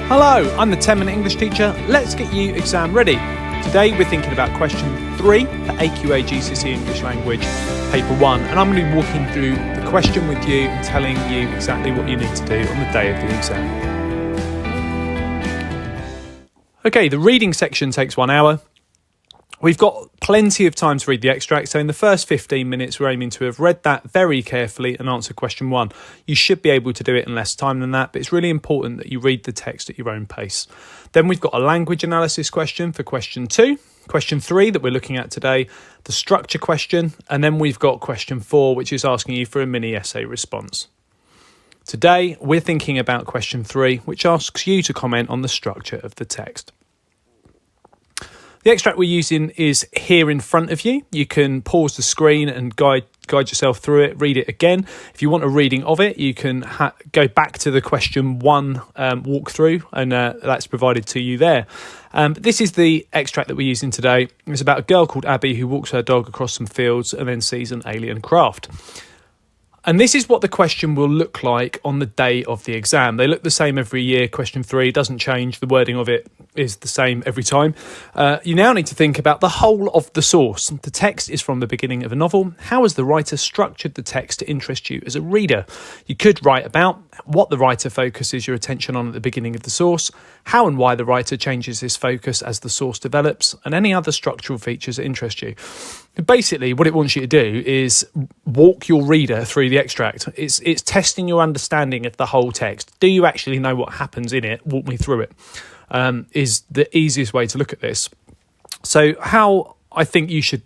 Hello, I'm the 10-minute English teacher. Let's get you exam ready. Today we're thinking about question 3 for AQA GCSE English Language Paper 1, and I'm going to be walking through the question with you and telling you exactly what you need to do on the day of the exam. Okay, the reading section takes 1 hour. We've got plenty of time to read the extract, so in the first 15 minutes we're aiming to have read that very carefully and answer question 1. You should be able to do it in less time than that, but it's really important that you read the text at your own pace. Then we've got a language analysis question for question 2, question 3 that we're looking at today, the structure question, and then we've got question 4, which is asking you for a mini essay response. Today we're thinking about question 3, which asks you to comment on the structure of the text. The extract we're using is here in front of you. You can pause the screen and guide yourself through it, read it again. If you want a reading of it, you can go back to the question 1 walkthrough, and that's provided to you there. This is the extract that we're using today. It's about a girl called Abby who walks her dog across some fields and then sees an alien craft. And this is what the question will look like on the day of the exam. They look the same every year. Question 3 doesn't change. The wording of it is the same every time. You now need to think about the whole of the source. The text is from the beginning of a novel. How has the writer structured the text to interest you as a reader? You could write about what the writer focuses your attention on at the beginning of the source, how and why the writer changes his focus as the source develops, and any other structural features that interest you. Basically, what it wants you to do is walk your reader through the extract. It's testing your understanding of the whole text. Do you actually know what happens in it? Walk me through it. Is the easiest way to look at this. So how I think you should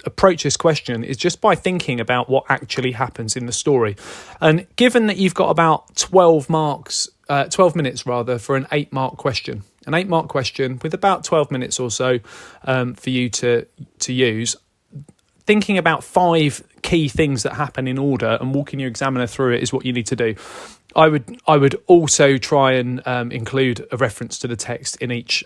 approach this question is just by thinking about what actually happens in the story. And given that you've got about 12 minutes for an 8-mark question, an 8-mark question with about 12 minutes or so for you to use, thinking about 5 key things that happen in order and walking your examiner through it is what you need to do. I would also try and include a reference to the text in each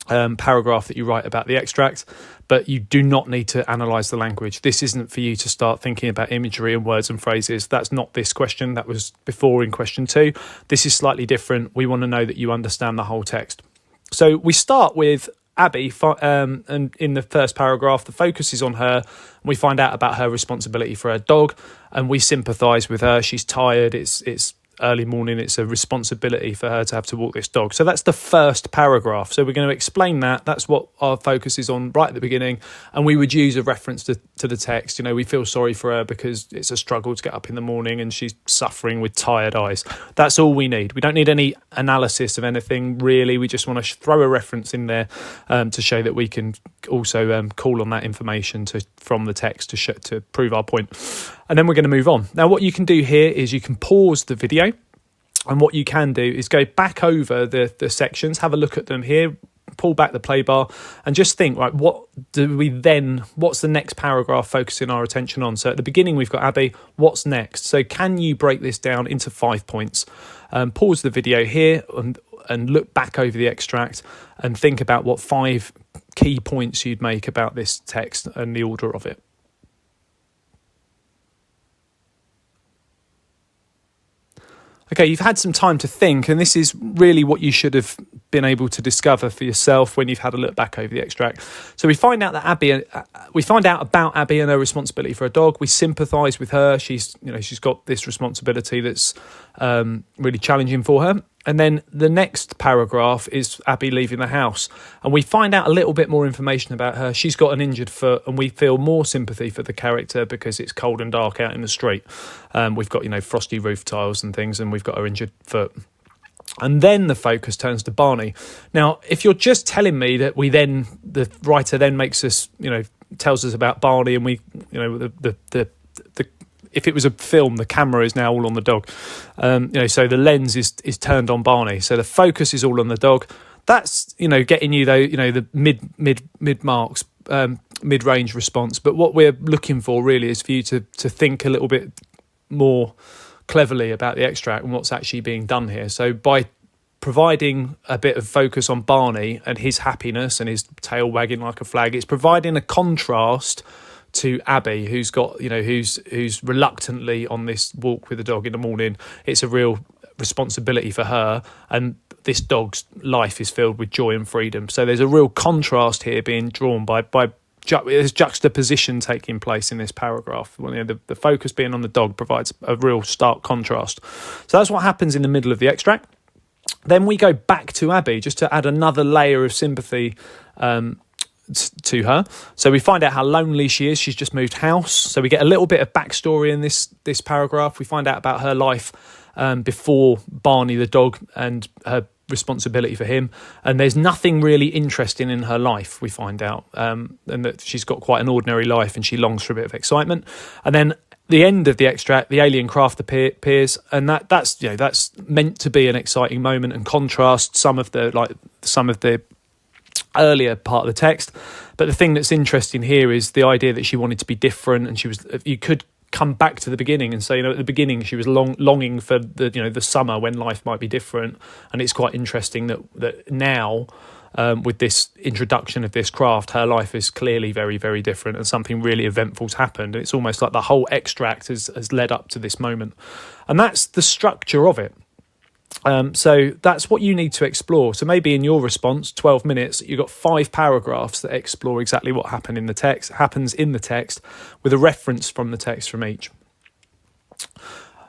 paragraph that you write about the extract, but you do not need to analyse the language. This isn't for you to start thinking about imagery and words and phrases. That's not this question. That was before in question 2. This is slightly different. We want to know that you understand the whole text. So we start with Abby, and in the first paragraph, the focus is on her. We find out about her responsibility for her dog, and we sympathise with her. She's tired. It's early morning. It's a responsibility for her to have to walk this dog. So that's the first paragraph. So we're going to explain that. That's what our focus is on right at the beginning. And we would use a reference to the text. You know, we feel sorry for her because it's a struggle to get up in the morning and she's suffering with tired eyes. That's all we need. We don't need any analysis of anything, really. We just want to throw a reference in there to show that we can also call on that information from the text to prove our point. And then we're going to move on. Now, what you can do here is you can pause the video. And what you can do is go back over the sections, have a look at them here, pull back the play bar and just think, right, what's the next paragraph focusing our attention on? So at the beginning, we've got Abby, what's next? So can you break this down into 5 points? Pause the video here and look back over the extract and think about what 5 key points you'd make about this text and the order of it. Okay, you've had some time to think, and this is really what you should have been able to discover for yourself when you've had a look back over the extract. So we find out about Abby and her responsibility for her dog. We sympathise with her. She's got this responsibility that's really challenging for her. And then the next paragraph is Abby leaving the house. And we find out a little bit more information about her. She's got an injured foot and we feel more sympathy for the character because it's cold and dark out in the street. We've got, frosty roof tiles and things, and we've got her injured foot. And then the focus turns to Barney. Now, if you're just telling me that the writer then makes us, tells us about Barney and we, if it was a film, the camera is now all on the dog. So the lens is turned on Barney. So the focus is all on the dog. That's, getting you the mid marks, mid-range response. But what we're looking for really is for you to think a little bit more cleverly about the extract and what's actually being done here. So by providing a bit of focus on Barney and his happiness and his tail wagging like a flag, it's providing a contrast to Abby, who's got, who's reluctantly on this walk with the dog in the morning. It's a real responsibility for her, and this dog's life is filled with joy and freedom. So there's a real contrast here being drawn by there's juxtaposition taking place in this paragraph. The focus being on the dog provides a real stark contrast. So that's what happens in the middle of the extract. Then we go back to Abby just to add another layer of sympathy to her. So we find out how lonely she is. She's just moved house. So we get a little bit of backstory in this paragraph. We find out about her life before Barney the dog and her responsibility for him. And there's nothing really interesting in her life, we find out, and that she's got quite an ordinary life and she longs for a bit of excitement. And then the end of the extract, the alien craft appears, and that's meant to be an exciting moment and contrast some of the earlier part of the text. But the thing that's interesting here is the idea that she wanted to be different, and you could come back to the beginning and say, at the beginning she was longing for the summer when life might be different. And it's quite interesting that now with this introduction of this craft, her life is clearly very, very different, and something really eventful's happened. And it's almost like the whole extract has led up to this moment, and that's the structure of it. So that's what you need to explore. So maybe in your response, 12 minutes, you've got 5 paragraphs that explore exactly what happens in the text with a reference from the text from each.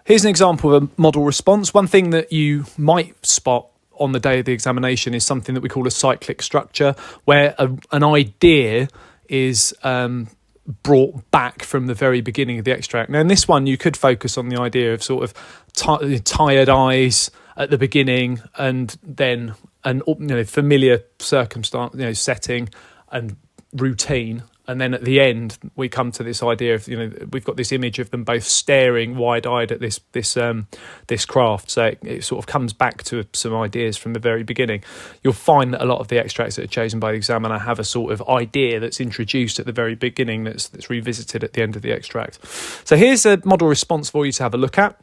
Here's an example of a model response. One thing that you might spot on the day of the examination is something that we call a cyclic structure, where an idea is brought back from the very beginning of the extract. Now in this one you could focus on the idea of sort of tired eyes at the beginning, and then an familiar circumstance, setting and routine, and then at the end we come to this idea of we've got this image of them both staring wide-eyed at this craft. So it sort of comes back to some ideas from the very beginning. You'll find that a lot of the extracts that are chosen by the examiner have a sort of idea that's introduced at the very beginning that's revisited at the end of the extract. So here's a model response for you to have a look at.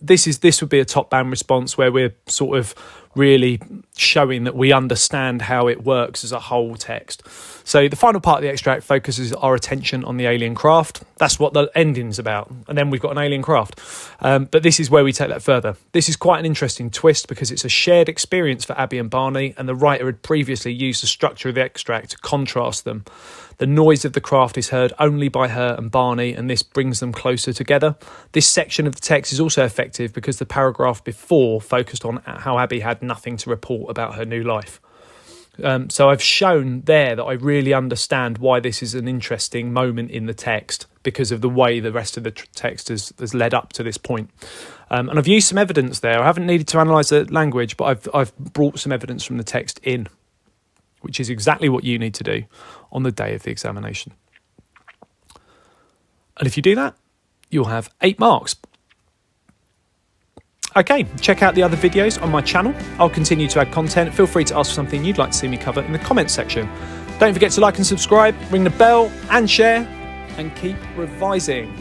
This would be a top-down response where we're sort of really showing that we understand how it works as a whole text. So the final part of the extract focuses our attention on the alien craft. That's what the ending's about. And then we've got an alien craft. But this is where we take that further. This is quite an interesting twist because it's a shared experience for Abby and Barney, and the writer had previously used the structure of the extract to contrast them. The noise of the craft is heard only by her and Barney, and this brings them closer together. This section of the text is also effective because the paragraph before focused on how Abby had nothing to report about her new life. So I've shown there that I really understand why this is an interesting moment in the text because of the way the rest of the text has led up to this point. And I've used some evidence there. I haven't needed to analyse the language, but I've brought some evidence from the text in, which is exactly what you need to do on the day of the examination. And if you do that, you'll have 8 marks. Okay, check out the other videos on my channel. I'll continue to add content. Feel free to ask for something you'd like to see me cover in the comments section. Don't forget to like and subscribe, ring the bell and share, and keep revising.